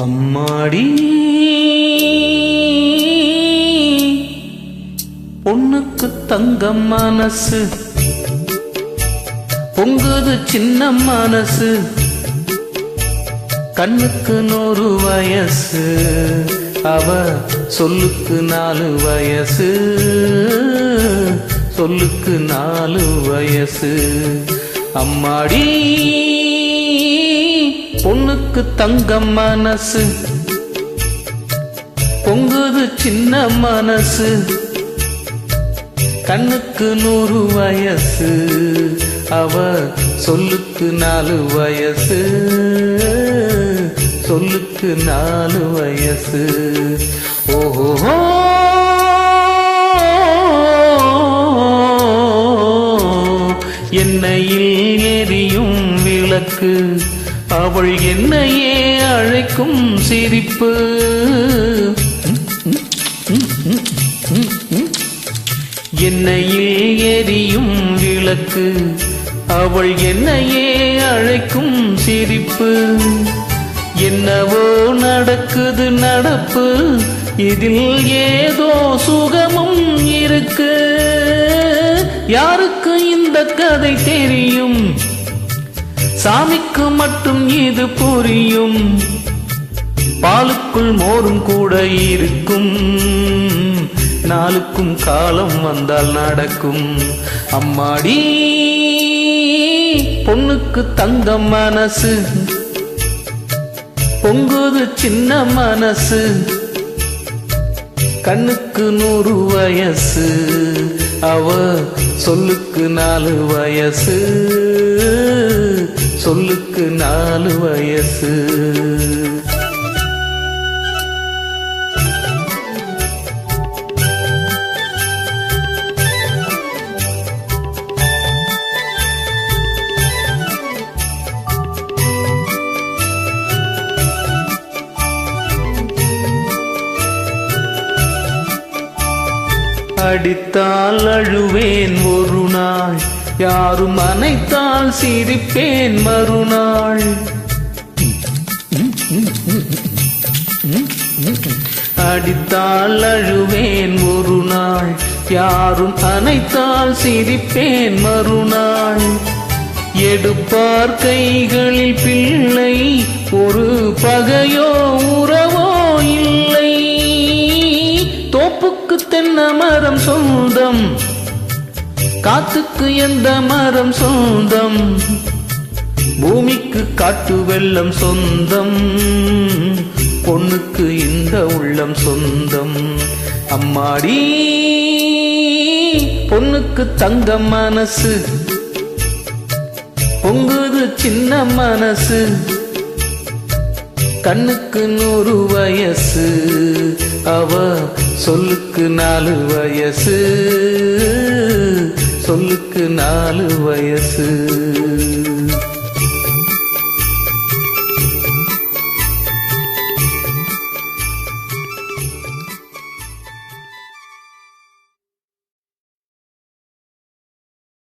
அம்மாடி பொண்ணுக்கு தங்கம் மனசு பொங்குது சின்ன மனசு கண்ணுக்கு 100 வயசு அவ சொல்லுக்கு 4 வயசு சொல்லுக்கு 4 வயசு அம்மாடி பொண்ணுக்கு தங்கம் மனசு பொங்குது சின்ன மனசு கண்ணுக்கு 100 வயசு அவ சொல்லுக்கு 4 வயசு சொல்லுக்கு 4 வயசு ஓஹோ எண்ணெயில் எரியும் விளக்கு அவள் என்னையே அழைக்கும் சிரிப்பு எண்ணெயில் எரியும் விளக்கு அவள் என்னையே அழைக்கும் சிரிப்பு என்னவோ நடக்குது நடப்பு இதில் ஏதோ சுகமும் இருக்கு யாருக்கு இந்த கதை தெரியும் சாமிக்கு மட்டும் இது புரியும் பாலுக்குள் மோரும் கூட இருக்கும் நாளுக்கும் காலம் வந்தால் நடக்கும் அம்மாடி பொண்ணுக்கு தங்கம் மனசு பொங்குது சின்ன மனசு கண்ணுக்கு 100 வயசு அவ சொல்லுக்கு 4 வயசு சொல்லுக்கு 4 வயசு அடித்தால் அழுவேன் ஒரு நாள் யாரும் அனைத்தால் சிரிப்பேன் மறுநாள் அடித்தால் அழுவேன் ஒரு நாள் யாரும் அனைத்தால் சிரிப்பேன் மறுநாள் எடுப்பார் கைகளில் பிள்ளை ஒரு பகையோ உறவோ இல்லை தோப்புக்கு தென்னை மரம் சொந்தம் காத்துக்கு எந்த மரம் சொந்தம் பூமிக்கு காட்டு வெள்ளம் சொந்தம் பொண்ணுக்கு இந்த உள்ளம் சொந்தம் அம்மாடி பொண்ணுக்கு தங்கம் மனசு பொங்குது சின்ன மனசு கண்ணுக்கு 100 வயசு அவ சொல்லுக்கு 4 வயசு சொல்லுக்கு 4 வயசு